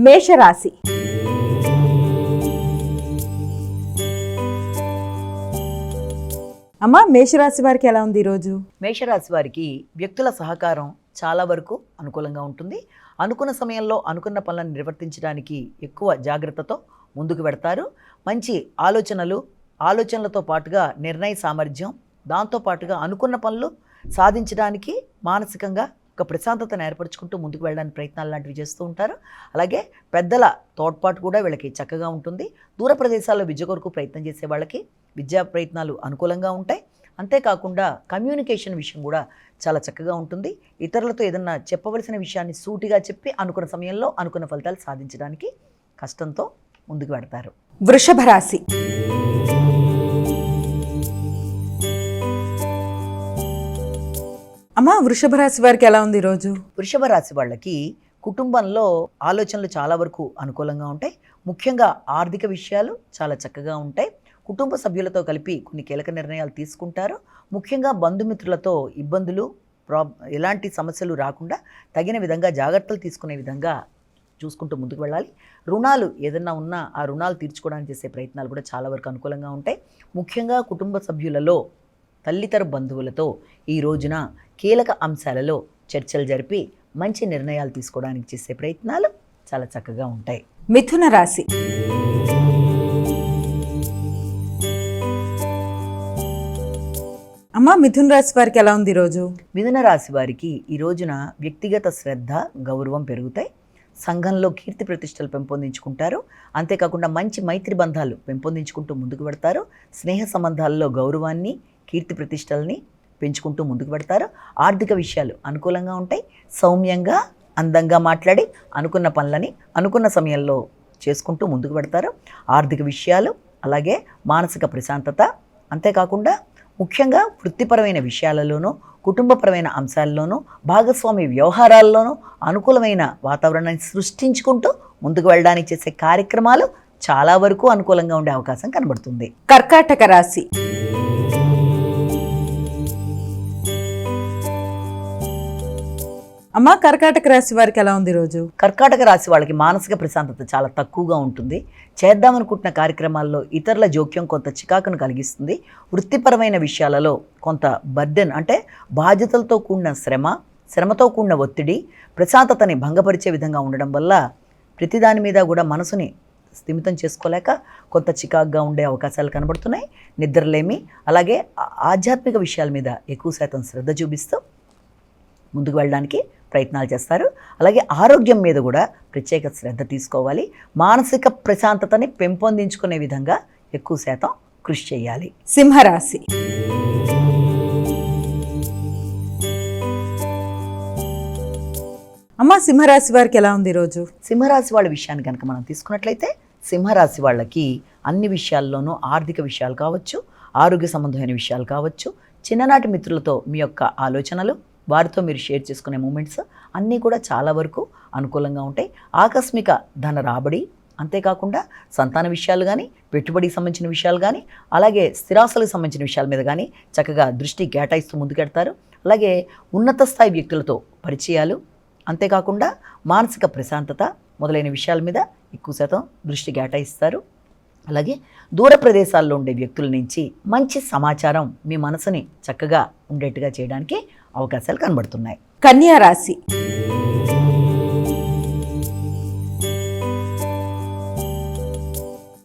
మేషరాశి. అమ్మ, మేషరాశి వారికి ఎలా ఉంది ఈరోజు? మేషరాశి వారికి వ్యక్తుల సహకారం చాలా వరకు అనుకూలంగా ఉంటుంది. అనుకున్న సమయంలో అనుకున్న పనులను నిర్వర్తించడానికి ఎక్కువ జాగ్రత్తతో ముందుకు పెడతారు. మంచి ఆలోచనలతో పాటుగా నిర్ణయ సామర్థ్యం, దాంతోపాటుగా అనుకున్న పనులు సాధించడానికి మానసికంగా ఒక ప్రశాంతతను ఏర్పరచుకుంటూ ముందుకు వెళ్ళడానికి ప్రయత్నాలు లాంటివి చేస్తూ ఉంటారు. అలాగే పెద్దల తోడ్పాటు కూడా వీళ్ళకి చక్కగా ఉంటుంది. దూర ప్రదేశాల్లో విద్య కొరకు ప్రయత్నం చేసే వాళ్ళకి విద్యా ప్రయత్నాలు అనుకూలంగా ఉంటాయి. అంతేకాకుండా కమ్యూనికేషన్ విషయం కూడా చాలా చక్కగా ఉంటుంది. ఇతరులతో ఏదన్నా చెప్పవలసిన విషయాన్ని సూటిగా చెప్పి అనుకున్న సమయంలో అనుకున్న ఫలితాలు సాధించడానికి కష్టంతో ముందుకు పెడతారు. వృషభ రాశి. అమ్మ, వృషభ రాశి వారికి ఎలా ఉంది ఈరోజు? వృషభ రాశి వాళ్ళకి కుటుంబంలో ఆలోచనలు చాలా వరకు అనుకూలంగా ఉంటాయి. ముఖ్యంగా ఆర్థిక విషయాలు చాలా చక్కగా ఉంటాయి. కుటుంబ సభ్యులతో కలిపి కొన్ని కీలక నిర్ణయాలు తీసుకుంటారు. ముఖ్యంగా బంధుమిత్రులతో ఇబ్బందులు, ఎలాంటి సమస్యలు రాకుండా తగిన విధంగా జాగ్రత్తలు తీసుకునే విధంగా చూసుకుంటూ ముందుకు వెళ్ళాలి. రుణాలు ఏదన్నా ఉన్నా ఆ రుణాలు తీర్చుకోవడానికి చేసే ప్రయత్నాలు కూడా చాలా వరకు అనుకూలంగా ఉంటాయి. ముఖ్యంగా కుటుంబ సభ్యులలో తల్లితర బంధువులతో ఈ రోజున కీలక అంశాలలో చర్చలు జరిపి మంచి నిర్ణయాలు తీసుకోవడానికి చేసే ప్రయత్నాలు చాలా చక్కగా ఉంటాయి. మిథున రాశి. అమ్మ, మిథున రాశి వారికి ఎలా ఉంది ఈరోజు? మిథున రాశి వారికి ఈ రోజున వ్యక్తిగత శ్రద్ధ, గౌరవం పెరుగుతాయి. సంఘంలో కీర్తి ప్రతిష్టలు పెంపొందించుకుంటారు. అంతేకాకుండా మంచి మైత్రి బంధాలు పెంపొందించుకుంటూ ముందుకు పెడతారు. స్నేహ సంబంధాల్లో గౌరవాన్ని, కీర్తి ప్రతిష్టల్ని పెంచుకుంటూ ముందుకు పెడతారు. ఆర్థిక విషయాలు అనుకూలంగా ఉంటాయి. సౌమ్యంగా, అందంగా మాట్లాడి అనుకున్న పనులని అనుకున్న సమయంలో చేసుకుంటూ ముందుకు పెడతారు. ఆర్థిక విషయాలు, అలాగే మానసిక ప్రశాంతత, అంతేకాకుండా ముఖ్యంగా వృత్తిపరమైన విషయాలలోనూ, కుటుంబపరమైన అంశాల్లోనూ, భాగస్వామి వ్యవహారాల్లోనూ అనుకూలమైన వాతావరణాన్ని సృష్టించుకుంటూ ముందుకు వెళ్ళడానికి చేసే కార్యక్రమాలు చాలా వరకు అనుకూలంగా ఉండే అవకాశం కనబడుతుంది. కర్కాటక రాశి. అమ్మ, కర్కాటక రాశి వారికి ఎలా ఉంది ఈరోజు? కర్కాటక రాశి వాళ్ళకి మానసిక ప్రశాంతత చాలా తక్కువగా ఉంటుంది. చేద్దామనుకుంటున్న కార్యక్రమాల్లో ఇతరుల జోక్యం కొంత చికాకును కలిగిస్తుంది. వృత్తిపరమైన విషయాలలో కొంత బర్డెన్, అంటే బాధ్యతలతో కూడిన శ్రమతో కూడిన ఒత్తిడి ప్రశాంతతని భంగపరిచే విధంగా ఉండడం వల్ల ప్రతిదాని మీద కూడా మనసుని స్థిమితం చేసుకోలేక కొంత చికాకుగా ఉండే అవకాశాలు కనబడుతున్నాయి. నిద్రలేమి, అలాగే ఆధ్యాత్మిక విషయాల మీద ఎక్కువ శాతం శ్రద్ధ చూపిస్తూ ముందుకు వెళ్ళడానికి ప్రయత్నాలు చేస్తారు. అలాగే ఆరోగ్యం మీద కూడా ప్రత్యేక శ్రద్ధ తీసుకోవాలి. మానసిక ప్రశాంతతని పెంపొందించుకునే విధంగా ఎక్కువ శాతం కృషి చేయాలి. సింహరాశి. అమ్మ, సింహరాశి వారికి ఎలా ఉంది ఈరోజు? సింహరాశి వాళ్ళ విషయాన్ని కనుక మనం తీసుకున్నట్లయితే సింహరాశి వాళ్ళకి అన్ని విషయాల్లోనూ ఆర్థిక విషయాలు కావచ్చు, ఆరోగ్య సంబంధమైన విషయాలు కావచ్చు, చిన్ననాటి మిత్రులతో మీ యొక్క ఆలోచనలు, వారితో మీరు షేర్ చేసుకునే మూమెంట్స్ అన్నీ కూడా చాలా వరకు అనుకూలంగా ఉంటాయి. ఆకస్మిక ధన రాబడి, అంతేకాకుండా సంతాన విషయాలు కానీ, పెట్టుబడికి సంబంధించిన విషయాలు కానీ, అలాగే స్థిరాస్తులకు సంబంధించిన విషయాల మీద కానీ చక్కగా దృష్టి కేటాయిస్తూ ముందుకెడతారు. అలాగే ఉన్నత స్థాయి వ్యక్తులతో పరిచయాలు, అంతేకాకుండా మానసిక ప్రశాంతత మొదలైన విషయాల మీద ఎక్కువ శాతం దృష్టి కేటాయిస్తారు. అలాగే దూర ప్రదేశాల్లో ఉండే వ్యక్తుల నుంచి మంచి సమాచారం మీ మనసుని చక్కగా ఉండేట్టుగా చేయడానికి అవకాశాలు కనబడుతున్నాయి. కన్యా రాశి.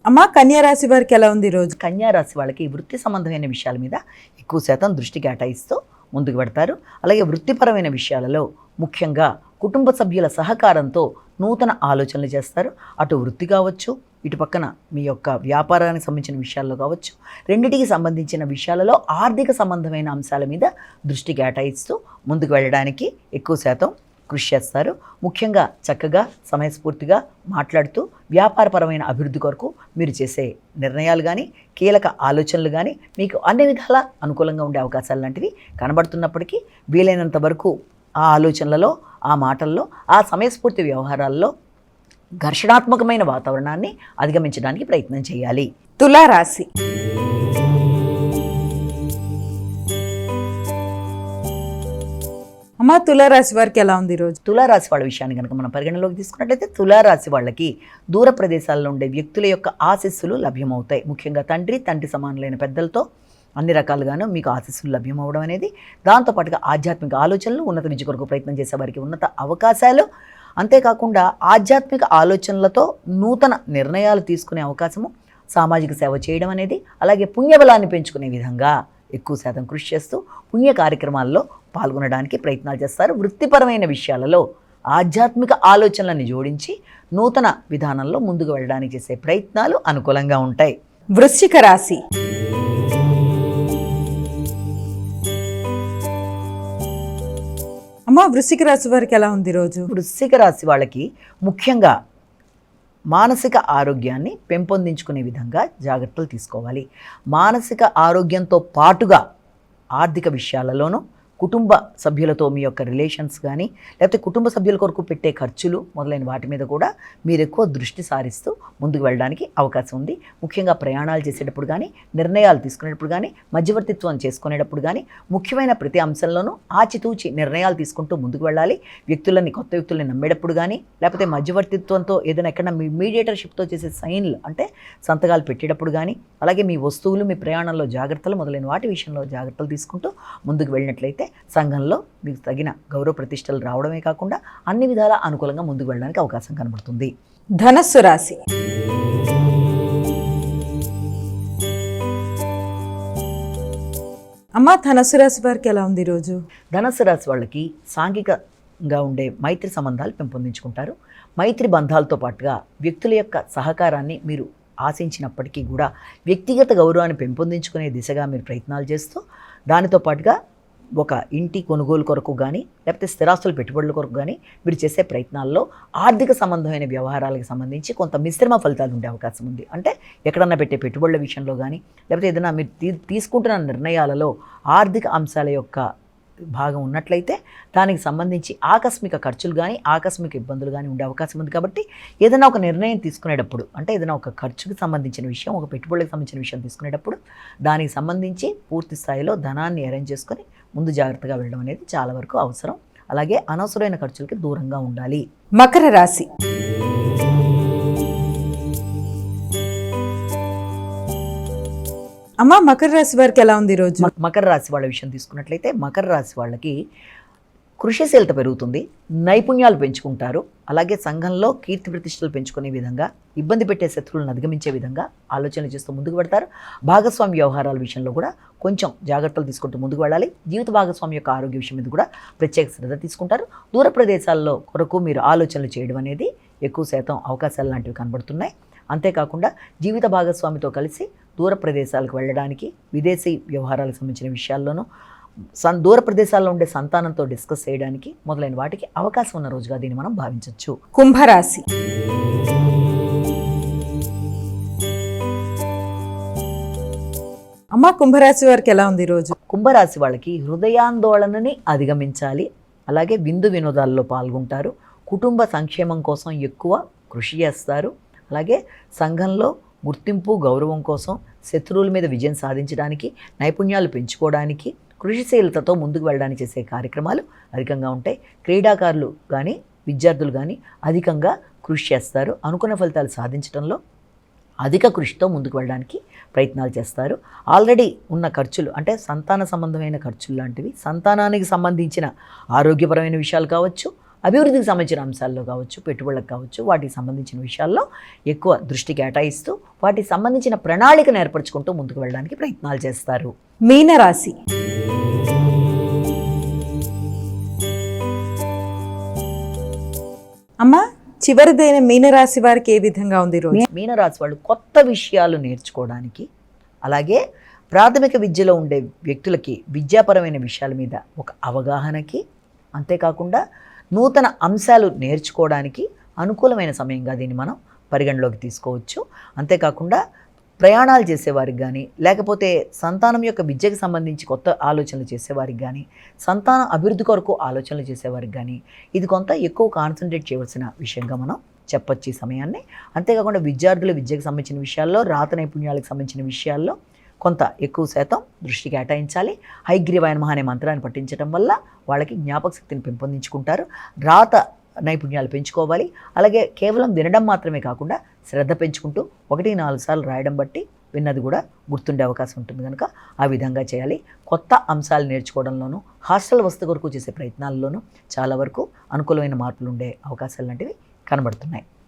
అమ్మ, కన్యా రాశి వారికి ఎలా ఉంది ఈరోజు? కన్యా రాశి వాళ్ళకి వృత్తి సంబంధమైన విషయాల మీద ఎక్కువ శాతం దృష్టి కేటాయిస్తూ ముందుకు పెడతారు. అలాగే వృత్తిపరమైన విషయాలలో ముఖ్యంగా కుటుంబ సభ్యుల సహకారంతో నూతన ఆలోచనలు చేస్తారు. అటు వృత్తి కావచ్చు, ఇటు పక్కన మీ యొక్క వ్యాపారానికి సంబంధించిన విషయాల్లో కావచ్చు, రెండింటికి సంబంధించిన విషయాలలో ఆర్థిక సంబంధమైన అంశాల మీద దృష్టి కేటాయిస్తూ ముందుకు వెళ్ళడానికి ఎక్కువ శాతం కృషి చేస్తారు. ముఖ్యంగా చక్కగా సమయస్ఫూర్తిగా మాట్లాడుతూ వ్యాపారపరమైన అభివృద్ధి కొరకు మీరు చేసే నిర్ణయాలు కానీ, కీలక ఆలోచనలు కానీ మీకు అన్ని విధాలా అనుకూలంగా ఉండే అవకాశాలు లాంటివి కనబడుతున్నప్పటికీ వీలైనంత వరకు ఆ ఆలోచనలలో, ఆ మాటల్లో, ఆ సమయస్ఫూర్తి వ్యవహారాల్లో ఘర్షణాత్మకమైన వాతావరణాన్ని అధిగమించడానికి ప్రయత్నం చేయాలి. తులారాశి. అమ్మ తులారాశి వారికి ఎలా ఉంది ఈరోజు? తులారాశి వాళ్ళ విషయాన్ని కనుక మనం పరిగణలోకి తీసుకున్నట్లయితే తులారాశి వాళ్ళకి దూర ప్రదేశాల్లో ఉండే వ్యక్తుల యొక్క ఆశీస్సులు లభ్యమవుతాయి. ముఖ్యంగా తండ్రి సమానులైన పెద్దలతో అన్ని రకాలుగాను మీకు ఆశీస్సులు లభ్యమవడం అనేది, దాంతోపాటుగా ఆధ్యాత్మిక ఆలోచనలు, ఉన్నత విద్య కొరకు ప్రయత్నం చేసే వారికి ఉన్నత అవకాశాలు, అంతేకాకుండా ఆధ్యాత్మిక ఆలోచనలతో నూతన నిర్ణయాలు తీసుకునే అవకాశము, సామాజిక సేవ చేయడం అనేది, అలాగే పుణ్యబలాన్ని పెంచుకునే విధంగా ఎక్కువ శాతం కృషి చేస్తూ పుణ్య కార్యక్రమాల్లో పాల్గొనడానికి ప్రయత్నాలు చేస్తారు. వృత్తిపరమైన విషయాలలో ఆధ్యాత్మిక ఆలోచనలను జోడించి నూతన విధానంలో ముందుకు వెళ్ళడానికి చేసే ప్రయత్నాలు అనుకూలంగా ఉంటాయి. వృశ్చిక రాశి. అమ్మ వృశ్చిక రాశి వారికి ఎలా ఉంది ఈరోజు? వృశ్చిక రాశి వాళ్ళకి ముఖ్యంగా మానసిక ఆరోగ్యాన్ని పెంపొందించుకునే విధంగా జాగ్రత్తలు తీసుకోవాలి. మానసిక ఆరోగ్యంతో పాటుగా ఆర్థిక విషయాలలోనూ, కుటుంబ సభ్యులతో మీ యొక్క రిలేషన్స్ కానీ, లేకపోతే కుటుంబ సభ్యుల కొరకు పెట్టే ఖర్చులు మొదలైన వాటి మీద కూడా మీరు ఎక్కువ దృష్టి సారిస్తూ ముందుకు వెళ్ళడానికి అవకాశం ఉంది. ముఖ్యంగా ప్రయాణాలు చేసేటప్పుడు కానీ, నిర్ణయాలు తీసుకునేటప్పుడు కానీ, మధ్యవర్తిత్వం చేసుకునేటప్పుడు కానీ, ముఖ్యమైన ప్రతి అంశంలోనూ ఆచితూచి నిర్ణయాలు తీసుకుంటూ ముందుకు వెళ్ళాలి. కొత్త వ్యక్తులని నమ్మేటప్పుడు కానీ, లేకపోతే మధ్యవర్తిత్వంతో ఏదైనా ఎక్కడ మీ మీడియేటర్షిప్తో చేసే సైన్లు అంటే సంతకాలు పెట్టేటప్పుడు కానీ, అలాగే మీ వస్తువులు, మీ ప్రయాణంలో జాగ్రత్తలు మొదలైన వాటి విషయంలో జాగ్రత్తలు తీసుకుంటూ ముందుకు వెళ్ళినట్లయితే సంఘంలో మీకు తగిన గౌరవ ప్రతిష్టలు రావడమే కాకుండా అన్ని విధాల అనుకూలంగా ముందుకు వెళ్ళడానికి అవకాశం కనబడుతుంది. ధనస్సు రాశి. అమ్మ ధనస్సు రాశి వారికి ఎలా ఉంది ఈరోజు? ధనస్సు రాశి వాళ్ళకి సాంఘికంగా ఉండే మైత్రి సంబంధాలు పెంపొందించుకుంటారు. మైత్రి బంధాలతో పాటుగా వ్యక్తుల యొక్క సహకారాన్ని మీరు ఆశించినప్పటికీ కూడా వ్యక్తిగత గౌరవాన్ని పెంపొందించుకునే దిశగా మీరు ప్రయత్నాలు చేస్తూ, దానితో పాటుగా ఒక ఇంటి కొనుగోలు కొరకు కానీ, లేకపోతే స్థిరాస్తుల పెట్టుబడుల కొరకు కానీ మీరు చేసే ప్రయత్నాల్లో ఆర్థిక సంబంధమైన వ్యవహారాలకు సంబంధించి కొంత మిశ్రమ ఫలితాలు ఉండే అవకాశం ఉంది. అంటే ఎక్కడన్నా పెట్టే పెట్టుబడుల విషయంలో కానీ, లేకపోతే ఏదైనా మీరు తీసుకుంటున్న నిర్ణయాలలో ఆర్థిక అంశాల యొక్క భాగం ఉన్నట్లయితే దానికి సంబంధించి ఆకస్మిక ఖర్చులు కానీ, ఆకస్మిక ఇబ్బందులు కానీ ఉండే అవకాశం ఉంది. కాబట్టి ఏదైనా ఒక నిర్ణయం తీసుకునేటప్పుడు, అంటే ఏదైనా ఒక ఖర్చుకు సంబంధించిన విషయం, ఒక పెట్టుబడులకు సంబంధించిన విషయం తీసుకునేటప్పుడు దానికి సంబంధించి పూర్తి స్థాయిలో ధనాన్ని అరేంజ్ చేసుకొని ముందు జాగ్రత్తగా వెళ్ళడం అనేది చాలా వరకు అవసరం. అలాగే అనవసరమైన ఖర్చులకి దూరంగా ఉండాలి. మకర రాశి. అమ్మ మకర రాశి వారికి ఎలా ఉంది ఈరోజు? మకర రాశి వాళ్ళ విషయం తీసుకున్నట్లయితే మకర రాశి వాళ్ళకి కృషిశీలత పెరుగుతుంది, నైపుణ్యాలు పెంచుకుంటారు. అలాగే సంఘంలో కీర్తి ప్రతిష్టలు పెంచుకునే విధంగా, ఇబ్బంది పెట్టే శత్రువులను అధిగమించే విధంగా ఆలోచనలు చేస్తూ ముందుకు పెడతారు. భాగస్వామి వ్యవహారాల విషయంలో కూడా కొంచెం జాగ్రత్తలు తీసుకుంటూ ముందుకు వెళ్ళాలి. జీవిత భాగస్వామి యొక్క ఆరోగ్య విషయం మీద కూడా ప్రత్యేక శ్రద్ధ తీసుకుంటారు. దూర ప్రదేశాల్లో కొరకు మీరు ఆలోచనలు చేయడం అనేది ఎక్కువ శాతం అవకాశాలు లాంటివి కనబడుతున్నాయి. అంతేకాకుండా జీవిత భాగస్వామితో కలిసి దూర ప్రదేశాలకు వెళ్ళడానికి, విదేశీ వ్యవహారాలకు సంబంధించిన విషయాల్లోనూ, దూర ప్రదేశాల్లో ఉండే సంతానంతో డిస్కస్ చేయడానికి మొదలైన వాటికి అవకాశం ఉన్న రోజుగా దీన్ని మనం భావించవచ్చు. కుంభరాశి. అమ్మ కుంభరాశి వారికి ఎలా ఉంది ఈరోజు? కుంభరాశి వాళ్ళకి హృదయాందోళనని అధిగమించాలి. అలాగే విందు వినోదాల్లో పాల్గొంటారు. కుటుంబ సంక్షేమం కోసం ఎక్కువ కృషి చేస్తారు. అలాగే సంఘంలో గుర్తింపు, గౌరవం కోసం, శత్రువుల మీద విజయం సాధించడానికి, నైపుణ్యాలు పెంచుకోవడానికి, కృషిశీలతతో ముందుకు వెళ్ళడానికి చేసే కార్యక్రమాలు అధికంగా ఉంటాయి. క్రీడాకారులు కానీ, విద్యార్థులు కానీ అధికంగా కృషి చేస్తారు. అనుకున్న ఫలితాలు సాధించడంలో అధిక కృషితో ముందుకు వెళ్ళడానికి ప్రయత్నాలు చేస్తారు. ఆల్రెడీ ఉన్న ఖర్చులు, అంటే సంతాన సంబంధమైన ఖర్చులు లాంటివి, సంతానానికి సంబంధించిన ఆరోగ్యపరమైన విషయాలు కావచ్చు, అభివృద్ధికి సంబంధించిన అంశాల్లో కావచ్చు, పెట్టుబడులకు కావచ్చు, వాటికి సంబంధించిన విషయాల్లో ఎక్కువ దృష్టి కేటాయిస్తూ వాటికి సంబంధించిన ప్రణాళికను ఏర్పరచుకుంటూ ముందుకు వెళ్ళడానికి ప్రయత్నాలు చేస్తారు. మీనరాశి. అమ్మ చివరిదైన మీనరాశి వారికి ఏ విధంగా ఉంది ఈరోజు? మీనరాశి వాళ్ళు కొత్త విషయాలు నేర్చుకోవడానికి, అలాగే ప్రాథమిక విద్యలో ఉండే వ్యక్తులకి విద్యాపరమైన విషయాల మీద ఒక అవగాహనకి, అంతేకాకుండా నూతన అంశాలు నేర్చుకోవడానికి అనుకూలమైన సమయంగా దీన్ని మనం పరిగణలోకి తీసుకోవచ్చు. అంతేకాకుండా ప్రయాణాలు చేసేవారికి కానీ, లేకపోతే సంతానం యొక్క విద్యకు సంబంధించి కొత్త ఆలోచనలు చేసేవారికి కానీ, సంతాన అభివృద్ధి కొరకు ఆలోచనలు చేసేవారికి కానీ ఇది కొంత ఎక్కువ కాన్సన్ట్రేట్ చేయవలసిన విషయంగా మనం చెప్పొచ్చు ఈ సమయాన్ని. అంతేకాకుండా విద్యార్థుల విద్యకు సంబంధించిన విషయాల్లో, రాత నైపుణ్యాలకు సంబంధించిన విషయాల్లో కొంత ఎక్కువ శాతం దృష్టి కేటాయించాలి. హైగ్రీవాయ నమః అనే మంత్రాన్ని పఠించడం వల్ల వాళ్ళకి జ్ఞాపక శక్తిని పెంపొందించుకుంటారు. రాత నైపుణ్యాలు పెంచుకోవాలి. అలాగే కేవలం వినడం మాత్రమే కాకుండా శ్రద్ధ పెంచుకుంటూ 1-4 సార్లు రాయడం బట్టి విన్నది కూడా గుర్తుండే అవకాశం ఉంటుంది కనుక ఆ విధంగా చేయాలి. కొత్త అంశాలు నేర్చుకోవడంలోనూ హాస్టల్ వసతి కొరకు చేసే ప్రయత్నాల్లోనూ చాలా వరకు అనుకూలమైన మార్పులు ఉండే అవకాశాలు లాంటివి కనబడుతున్నాయి.